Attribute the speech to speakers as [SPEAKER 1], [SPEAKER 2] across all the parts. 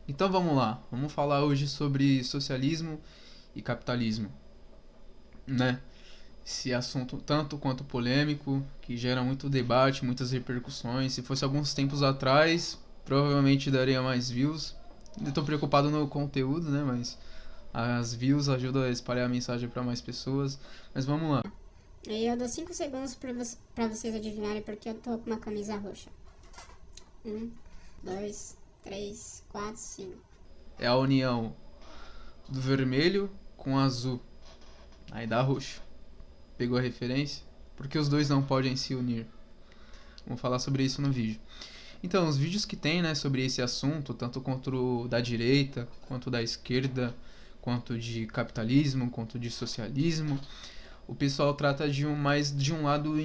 [SPEAKER 1] Então vamos lá, vamos falar hoje sobre socialismo e capitalismo, né? Esse assunto tanto quanto polêmico, que gera muito debate, muitas repercussões. Se fosse alguns tempos atrás, provavelmente daria mais views. Eu tô preocupado no conteúdo, né? Mas as views ajudam a espalhar a mensagem para mais pessoas. Mas vamos lá.
[SPEAKER 2] E eu dou 5 segundos pra vocês adivinharem porque eu tô com uma camisa roxa. 1, 2, 3, 4, 5.
[SPEAKER 1] É a união do vermelho com o azul. Aí dá roxo. Pegou a referência? Porque os dois não podem se unir. Vamos falar sobre isso no vídeo. Então, os vídeos que tem, né, sobre esse assunto, tanto quanto da direita, quanto da esquerda, quanto de capitalismo, quanto de socialismo, o pessoal trata de mais de um lado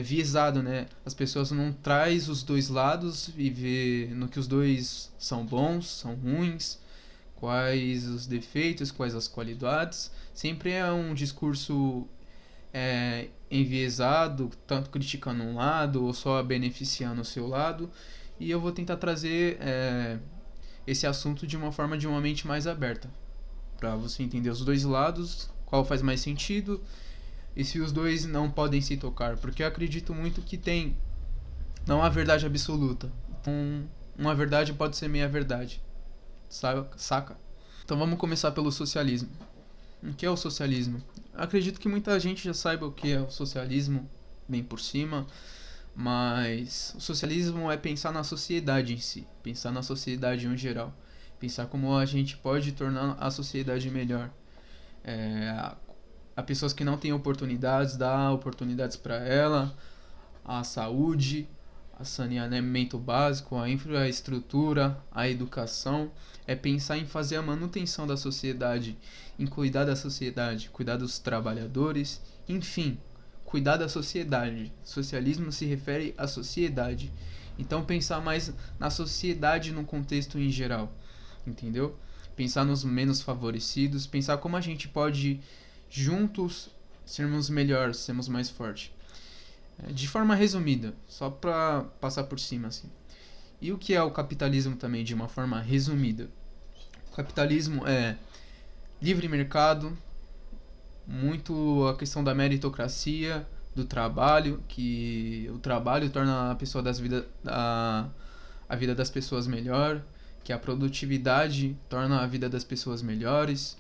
[SPEAKER 1] viesado, né? As pessoas não traz os dois lados e vê no que os dois são bons, são ruins, quais os defeitos, quais as qualidades. Sempre é um discurso enviesado, tanto criticando um lado ou só beneficiando o seu lado. E eu vou tentar trazer esse assunto de uma forma de uma mente mais aberta, para você entender os dois lados, qual faz mais sentido e se os dois não podem se tocar, porque eu acredito muito que tem não a verdade absoluta. Uma verdade pode ser meia verdade, saca? Então vamos começar pelo socialismo. O que é o socialismo? Acredito que muita gente já saiba o que é o socialismo, bem por cima, mas o socialismo é pensar na sociedade em si, pensar na sociedade em geral, pensar como a gente pode tornar a sociedade melhor. A pessoas que não têm oportunidades, dar oportunidades para ela, a saúde, a saneamento básico, a infraestrutura, a educação, é pensar em fazer a manutenção da sociedade, em cuidar da sociedade, cuidar dos trabalhadores, enfim, cuidar da sociedade. Socialismo se refere à sociedade. Então pensar mais na sociedade no contexto em geral, entendeu? Pensar nos menos favorecidos, pensar como a gente pode juntos sermos melhores, sermos mais fortes. De forma resumida, só para passar por cima assim. E o que é o capitalismo também de uma forma resumida? O capitalismo é livre mercado, muito a questão da meritocracia, do trabalho, que o trabalho torna a pessoa a vida das pessoas melhor, que a produtividade torna a vida das pessoas melhores,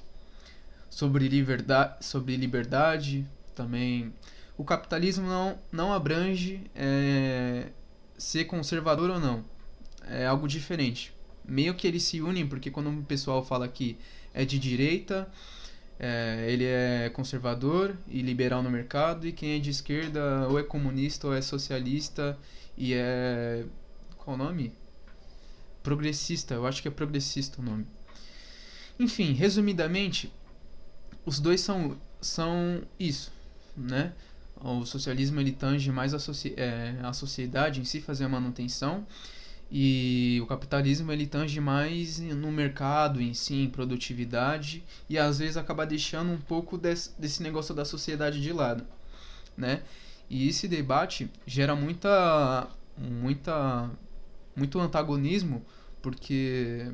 [SPEAKER 1] sobre liberdade também. O capitalismo não abrange ser conservador ou não, é algo diferente. Meio que eles se unem, porque quando o pessoal fala que é de direita, ele é conservador e liberal no mercado, e quem é de esquerda ou é comunista ou é socialista e é. Qual o nome? Progressista, eu acho que é progressista o nome. Enfim, resumidamente, os dois são isso, né? O socialismo ele tange mais a sociedade em si, fazer a manutenção, e o capitalismo ele tange mais no mercado em si, em produtividade, e às vezes acaba deixando um pouco desse negócio da sociedade de lado, né? E esse debate gera muita, muito antagonismo, porque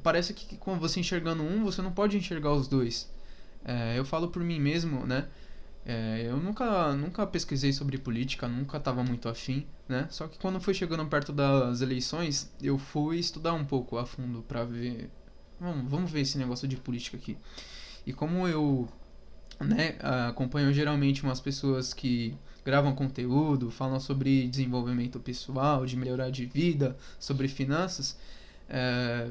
[SPEAKER 1] parece que quando você enxergando um, você não pode enxergar os dois. Eu falo por mim mesmo, né? Eu nunca pesquisei sobre política, nunca estava muito afim, né? Só que quando foi chegando perto das eleições, eu fui estudar um pouco a fundo para ver. Vamos ver esse negócio de política aqui. E como eu, né, acompanho geralmente umas pessoas que gravam conteúdo, falam sobre desenvolvimento pessoal, de melhorar de vida, sobre finanças, é,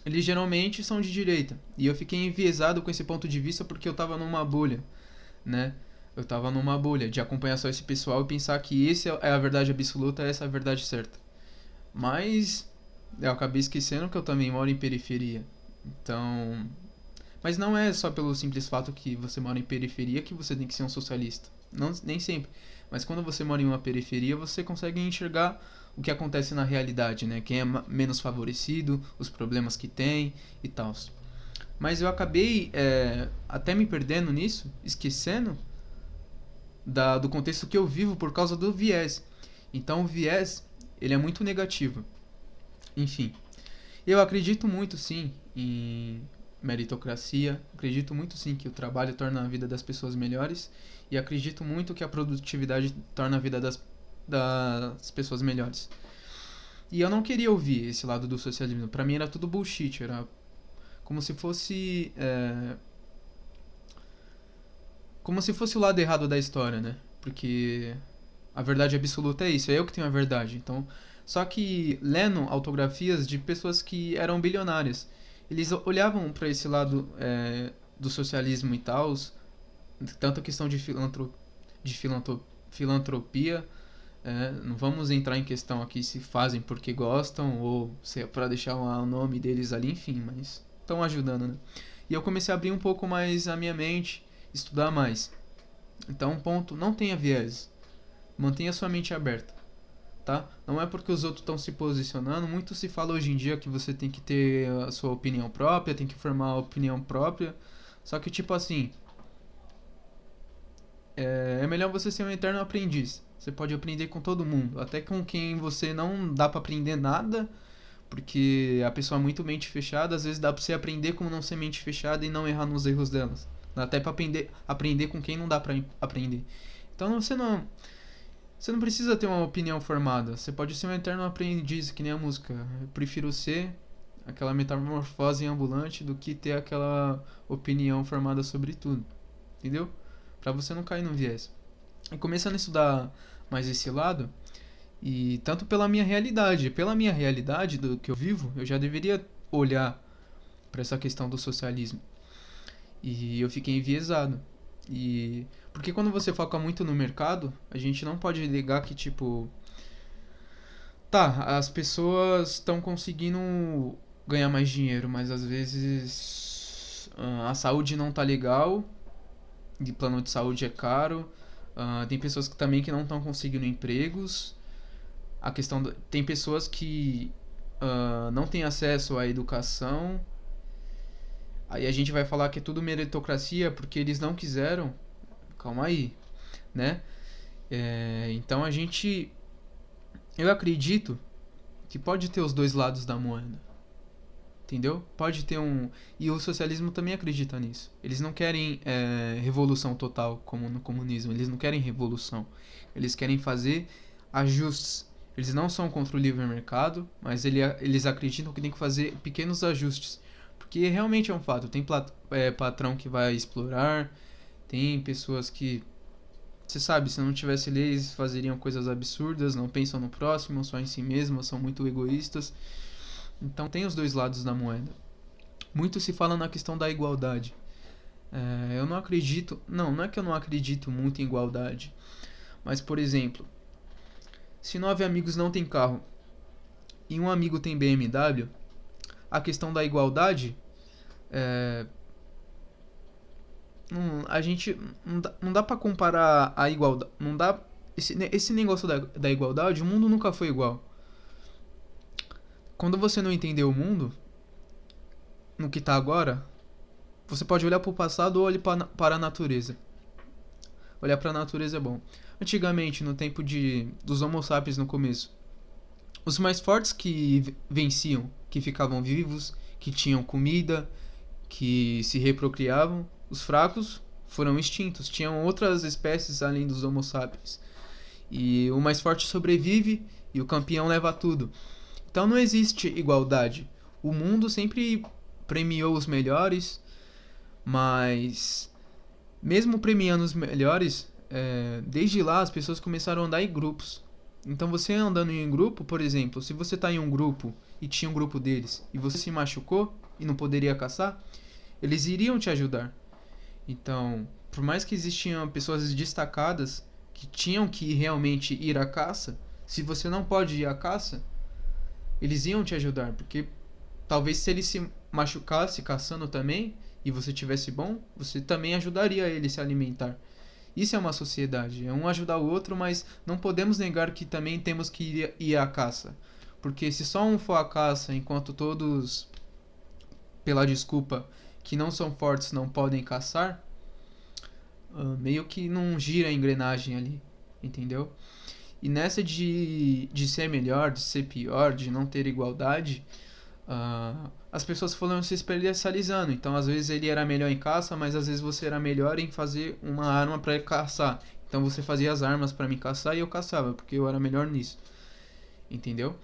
[SPEAKER 1] eles geralmente são de direita. E eu fiquei enviesado com esse ponto de vista porque eu estava numa bolha, né? Eu tava numa bolha de acompanhar só esse pessoal e pensar que esse é a verdade absoluta, essa é a verdade certa. Mas eu acabei esquecendo que eu também moro em periferia. Então, mas não é só pelo simples fato que você mora em periferia que você tem que ser um socialista. Não, nem sempre. Mas quando você mora em uma periferia, você consegue enxergar o que acontece na realidade, né? Quem é menos favorecido, os problemas que tem e tal. Mas eu acabei até me perdendo nisso, esquecendo do contexto que eu vivo por causa do viés. Então o viés ele é muito negativo. Enfim. Eu acredito muito, sim, em meritocracia. Acredito muito, sim, que o trabalho torna a vida das pessoas melhores. E acredito muito que a produtividade torna a vida das pessoas melhores. E eu não queria ouvir esse lado do socialismo. Pra mim era tudo bullshit. Era como se fosse. Como se fosse o lado errado da história, né? Porque a verdade absoluta é isso, é eu que tenho a verdade. Então, só que lendo autografias de pessoas que eram bilionárias, eles olhavam para esse lado do socialismo e tal, tanto a questão de filantropia. Não vamos entrar em questão aqui se fazem porque gostam ou se é para deixar o nome deles ali, enfim, mas estão ajudando, né? E eu comecei a abrir um pouco mais a minha mente, estudar mais. Então, ponto, não tenha viés. Mantenha sua mente aberta, tá? Não é porque os outros estão se posicionando. Muito se fala hoje em dia que você tem que ter a sua opinião própria, tem que formar a opinião própria. Só que, tipo assim, é melhor você ser um eterno aprendiz. Você pode aprender com todo mundo, até com quem você não dá pra aprender nada, porque a pessoa é muito mente fechada. Às vezes dá pra você aprender como não ser mente fechada e não errar nos erros delas. Dá até pra aprender com quem não dá pra aprender. Então você não precisa ter uma opinião formada. Você pode ser um eterno aprendiz, que nem a música. Eu prefiro ser aquela metamorfose ambulante do que ter aquela opinião formada sobre tudo. Entendeu? Pra você não cair no viés. E começando a estudar mais esse lado, e tanto pela minha realidade do que eu vivo, eu já deveria olhar para essa questão do socialismo. E eu fiquei enviesado. E porque quando você foca muito no mercado, a gente não pode ligar que tipo, tá, as pessoas estão conseguindo ganhar mais dinheiro, mas às vezes a saúde não tá legal, e plano de saúde é caro. Tem pessoas que também que não estão conseguindo empregos. Tem pessoas que não têm acesso à educação. Aí a gente vai falar que é tudo meritocracia porque eles não quiseram. Calma aí, né? Então eu acredito que pode ter os dois lados da moeda. Entendeu? Pode ter um. E o socialismo também acredita nisso. Eles não querem revolução total, como no comunismo. Eles não querem revolução. Eles querem fazer ajustes. Eles não são contra o livre mercado, mas eles acreditam que tem que fazer pequenos ajustes. Porque realmente é um fato. Tem patrão que vai explorar, tem pessoas que. Você sabe, se não tivesse leis, fazeriam coisas absurdas, não pensam no próximo, só em si mesmos, são muito egoístas. Então tem os dois lados da moeda. Muito se fala na questão da igualdade. Eu não acredito. Não é que eu não acredito muito em igualdade. Mas, por exemplo, se 9 amigos não têm carro e um amigo tem BMW, a questão da igualdade. A gente. Não dá pra comparar a igualdade. Não dá. Esse negócio da igualdade, o mundo nunca foi igual. Quando você não entender o mundo, no que tá agora, você pode olhar pro passado ou olhar para a natureza. Olhar para a natureza é bom. Antigamente, no tempo dos Homo sapiens no começo, os mais fortes que venciam, que ficavam vivos, que tinham comida, que se reprocriavam, os fracos foram extintos. Tinham outras espécies além dos Homo sapiens. E o mais forte sobrevive e o campeão leva tudo. Então não existe igualdade. O mundo sempre premiou os melhores, mas mesmo premiando os melhores, desde lá as pessoas começaram a andar em grupos. Então você andando em grupo, por exemplo, se você está em um grupo e tinha um grupo deles e você se machucou e não poderia caçar, eles iriam te ajudar. Então, por mais que existiam pessoas destacadas que tinham que realmente ir à caça, se você não pode ir à caça, eles iam te ajudar, porque talvez se ele se machucasse caçando também e você tivesse bom, você também ajudaria ele a se alimentar. Isso é uma sociedade, é um ajudar o outro, mas não podemos negar que também temos que ir à caça. Porque se só um for à caça enquanto todos, pela desculpa que não são fortes, não podem caçar, meio que não gira a engrenagem ali, entendeu? E nessa de ser melhor, de ser pior, de não ter igualdade, As pessoas foram se especializando. Então, às vezes ele era melhor em caça, mas às vezes você era melhor em fazer uma arma para caçar. Então você fazia as armas para me caçar e eu caçava, porque eu era melhor nisso. Entendeu?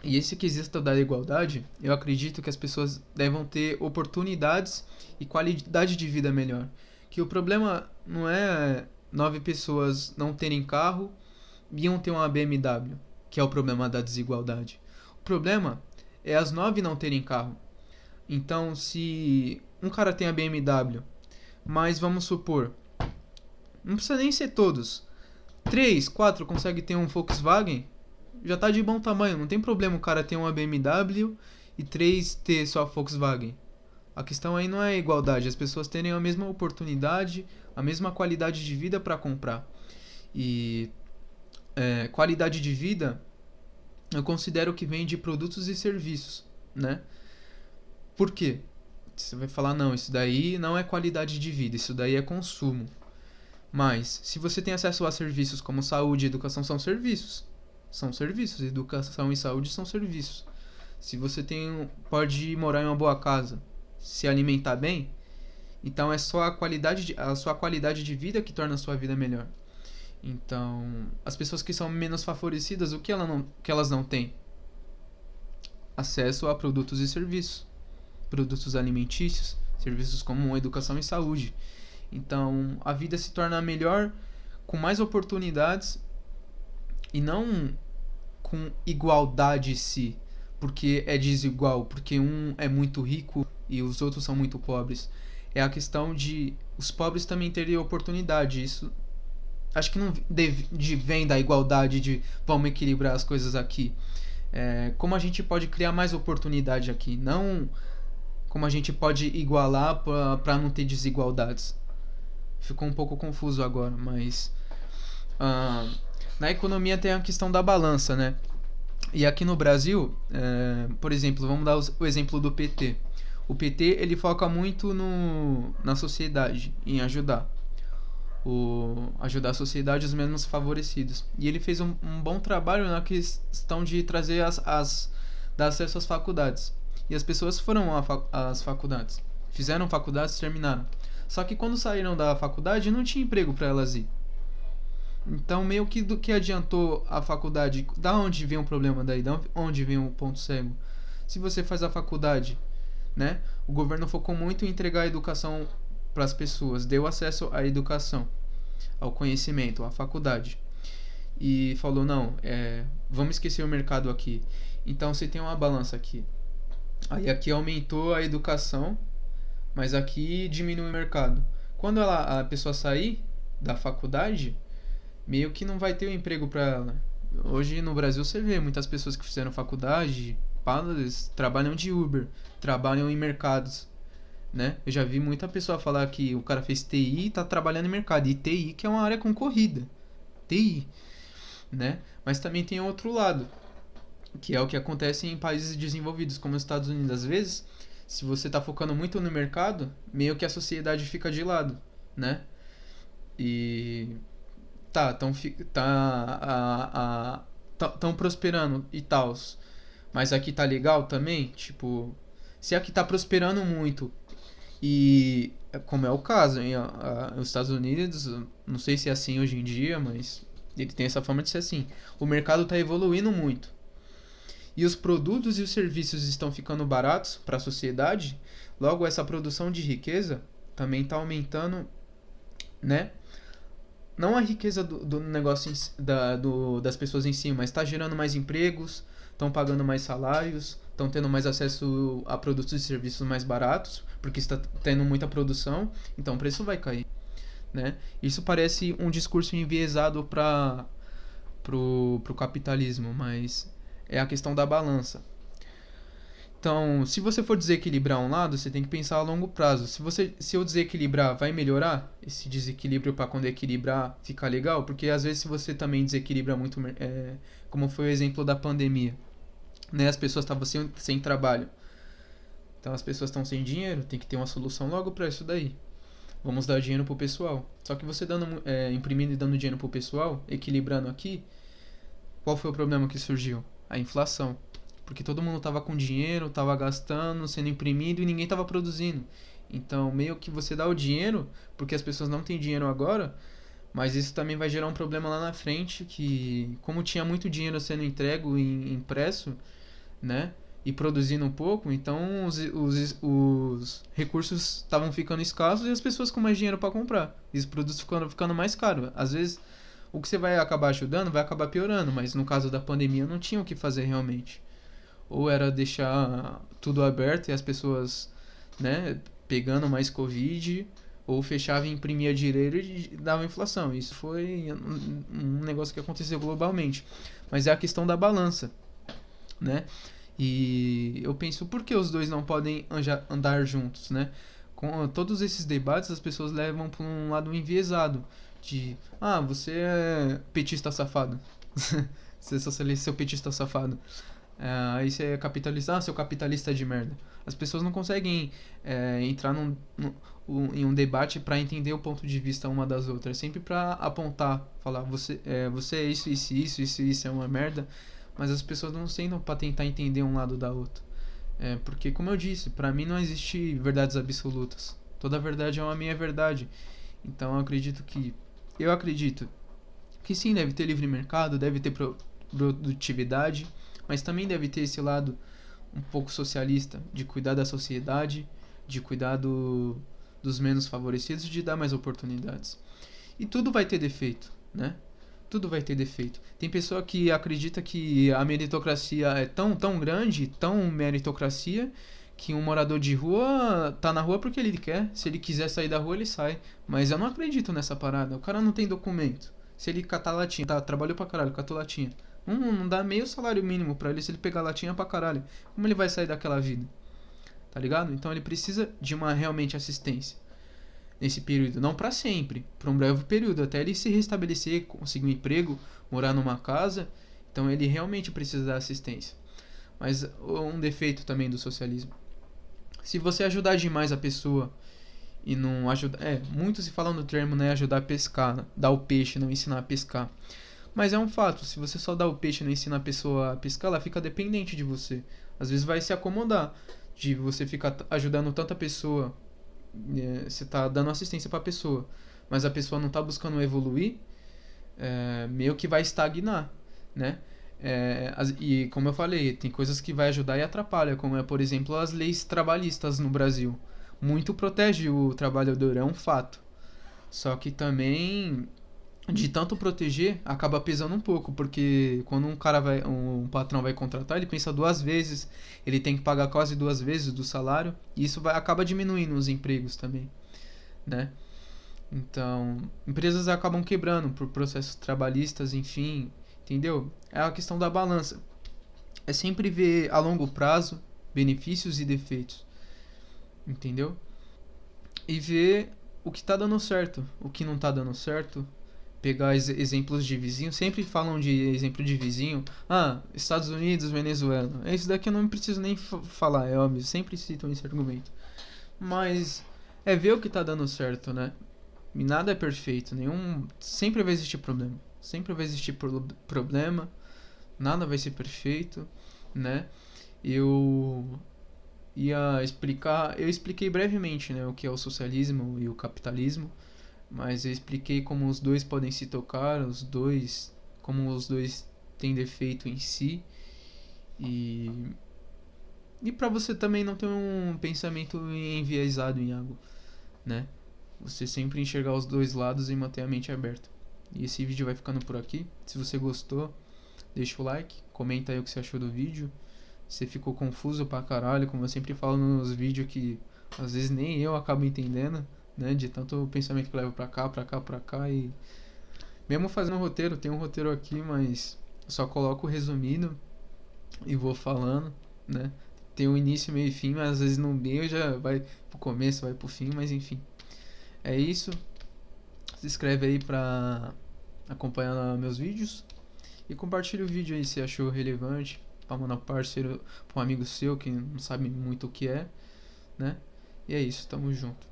[SPEAKER 1] E esse quesito da igualdade, eu acredito que as pessoas devem ter oportunidades e qualidade de vida melhor. Que o problema não é 9 pessoas não terem carro e um ter uma BMW, que é o problema da desigualdade. O problema é as 9 não terem carro. Então, se um cara tem a BMW, mas vamos supor, não precisa nem ser todos, 3, 4 conseguem ter um Volkswagen, já tá de bom tamanho. Não tem problema o cara ter uma BMW e 3 ter só Volkswagen. A questão aí não é a igualdade, as pessoas terem a mesma oportunidade, a mesma qualidade de vida para comprar. E qualidade de vida eu considero que vem de produtos e serviços, né? Por quê? Você vai falar, não, isso daí não é qualidade de vida, isso daí é consumo. Mas, se você tem acesso a serviços como saúde e educação, são serviços. São serviços. Educação e saúde são serviços. Se você pode morar em uma boa casa, se alimentar bem, então é só a sua qualidade de vida que torna a sua vida melhor. Então, as pessoas que são menos favorecidas, o que elas não têm? Acesso a produtos e serviços. Produtos alimentícios, serviços como educação e saúde. Então, a vida se torna melhor com mais oportunidades e não com igualdade em si, porque é desigual, porque um é muito rico e os outros são muito pobres. É a questão de os pobres também terem oportunidade. Isso acho que não vem da igualdade de vamos equilibrar as coisas aqui. Como a gente pode criar mais oportunidade aqui, não como a gente pode igualar para não ter desigualdades. Ficou um pouco confuso agora, mas na economia tem a questão da balança, né? E aqui no Brasil, por exemplo, vamos dar o exemplo do PT. O PT ele foca muito na sociedade, em ajudar a sociedade os menos favorecidos. E ele fez um bom trabalho na questão de trazer dar acesso às faculdades. E as pessoas foram às faculdades, fizeram faculdades, terminaram. Só que quando saíram da faculdade não tinha emprego para elas ir. Então meio que do que adiantou a faculdade? Da onde vem o problema daí? Da onde vem o ponto cego? Se você faz a faculdade, né? O governo focou muito em entregar a educação para as pessoas, deu acesso à educação, ao conhecimento, à faculdade. E falou, não, vamos esquecer o mercado aqui. Então você tem uma balança aqui. Aí aqui aumentou a educação, mas aqui diminui o mercado. Quando a pessoa sair da faculdade, meio que não vai ter um emprego para ela. Hoje no Brasil você vê muitas pessoas que fizeram faculdade, trabalham de Uber, trabalham em mercados, né? Eu já vi muita pessoa falar que o cara fez TI e tá trabalhando em mercado. E TI que é uma área concorrida. TI, né? Mas também tem outro lado, que é o que acontece em países desenvolvidos, como os Estados Unidos. Às vezes, se você tá focando muito no mercado, meio que a sociedade fica de lado, né? E tão prosperando e tal. Mas aqui tá legal também, tipo, se aqui tá prosperando muito e como é o caso, nos Estados Unidos, não sei se é assim hoje em dia, mas ele tem essa forma de ser assim. O mercado tá evoluindo muito. E os produtos e os serviços estão ficando baratos para a sociedade, logo essa produção de riqueza também está aumentando, né? Não a riqueza do negócio das pessoas em si, mas está gerando mais empregos, estão pagando mais salários, estão tendo mais acesso a produtos e serviços mais baratos, porque está tendo muita produção, então o preço vai cair, né? Isso parece um discurso enviesado para pro capitalismo, mas é a questão da balança. Então, se você for desequilibrar um lado, você tem que pensar a longo prazo. Se eu desequilibrar, vai melhorar esse desequilíbrio para quando equilibrar ficar legal? Porque às vezes se você também desequilibra muito, como foi o exemplo da pandemia, né? As pessoas estavam sem trabalho. Então as pessoas estão sem dinheiro, tem que ter uma solução logo para isso daí. Vamos dar dinheiro pro pessoal. Só que você imprimindo e dando dinheiro pro pessoal, equilibrando aqui, qual foi o problema que surgiu? A inflação. Porque todo mundo tava com dinheiro, tava gastando, sendo imprimido e ninguém tava produzindo. Então, meio que você dá o dinheiro, porque as pessoas não têm dinheiro agora, mas isso também vai gerar um problema lá na frente, que como tinha muito dinheiro sendo entregue e impresso, né? E produzindo um pouco, então os recursos estavam ficando escassos e as pessoas com mais dinheiro para comprar. E os produtos ficando mais caros. Às vezes, o que você vai acabar ajudando vai acabar piorando, mas no caso da pandemia não tinha o que fazer realmente. Ou era deixar tudo aberto e as pessoas, né, pegando mais Covid, ou fechava e imprimia dinheiro e dava inflação. Isso foi um negócio que aconteceu globalmente. Mas é a questão da balança, né? E eu penso, por que os dois não podem andar juntos, né? Com todos esses debates, as pessoas levam para um lado enviesado. De, você é petista safado. Você é socialista, seu petista safado. Aí você é capitalista, seu capitalista de merda. As pessoas não conseguem entrar em um debate para entender o ponto de vista uma das outras. É sempre para apontar, falar, você é isso é uma merda. Mas as pessoas não sentam para tentar entender um lado da outra. Porque, como eu disse, para mim não existe verdades absolutas. Toda verdade é uma minha verdade. Então eu acredito que sim, deve ter livre mercado, deve ter produtividade, mas também deve ter esse lado um pouco socialista, de cuidar da sociedade, de cuidar dos menos favorecidos, de dar mais oportunidades. E tudo vai ter defeito, né? Tudo vai ter defeito. Tem pessoa que acredita que a meritocracia é tão grande, tão meritocracia, que um morador de rua tá na rua porque ele quer. Se ele quiser sair da rua, ele sai. Mas eu não acredito nessa parada. O cara não tem documento. Se ele catar latinha, trabalhou pra caralho, catou latinha. Não dá meio salário mínimo pra ele se ele pegar latinha pra caralho. Como ele vai sair daquela vida? Tá ligado? Então ele precisa de uma realmente assistência nesse período, não para sempre, por um breve período, até ele se restabelecer, conseguir um emprego, morar numa casa. Então ele realmente precisa da assistência. Mas um defeito também do socialismo: se você ajudar demais a pessoa e não ajudar, muito se fala no termo, né, ajudar a pescar, né? Dar o peixe, não ensinar a pescar. Mas é um fato, se você só dá o peixe e não ensina a pessoa a pescar, ela fica dependente de você. Às vezes vai se acomodar de você ficar ajudando tanta pessoa, você tá dando assistência pra pessoa, mas a pessoa não tá buscando evoluir, meio que vai estagnar, né? E como eu falei, tem coisas que vai ajudar e atrapalha, como é, por exemplo, as leis trabalhistas no Brasil. Muito protege o trabalhador, é um fato. Só que também, de tanto proteger, acaba pesando um pouco, porque quando um patrão vai contratar, ele pensa duas vezes, ele tem que pagar quase duas vezes do salário, e isso acaba diminuindo os empregos também, né? Então, empresas acabam quebrando por processos trabalhistas, enfim, entendeu? É a questão da balança. É sempre ver a longo prazo benefícios e defeitos, entendeu? E ver o que tá dando certo, o que não tá dando certo. Pegar exemplos de vizinho, sempre falam de exemplo de vizinho. Estados Unidos, Venezuela. Isso daqui eu não preciso nem falar, é óbvio, sempre citam esse argumento. Mas é ver o que tá dando certo, né? E nada é perfeito, sempre vai existir problema. Sempre vai existir problema, nada vai ser perfeito, né? Eu eu expliquei brevemente, né, o que é o socialismo e o capitalismo, mas eu expliquei como os dois podem se tocar, como os dois têm defeito em si, e para você também não ter um pensamento enviesado em algo, né? Você sempre enxergar os dois lados e manter a mente aberta. E esse vídeo vai ficando por aqui. Se você gostou, deixa o like, comenta aí o que você achou do vídeo. Se ficou confuso pra caralho, como eu sempre falo nos vídeos, que às vezes nem eu acabo entendendo, né? De tanto pensamento que leva pra cá, pra cá, pra cá. E mesmo fazendo roteiro, tem um roteiro aqui, mas eu só coloco o resumido e vou falando, né? Tem o início, meio e fim, mas às vezes no meio já vai pro começo, vai pro fim, mas enfim. É isso. Se inscreve aí pra acompanhar meus vídeos. E compartilha o vídeo aí se achou relevante. Pra mandar pro parceiro, pra um amigo seu que não sabe muito o que é, né? E é isso, tamo junto.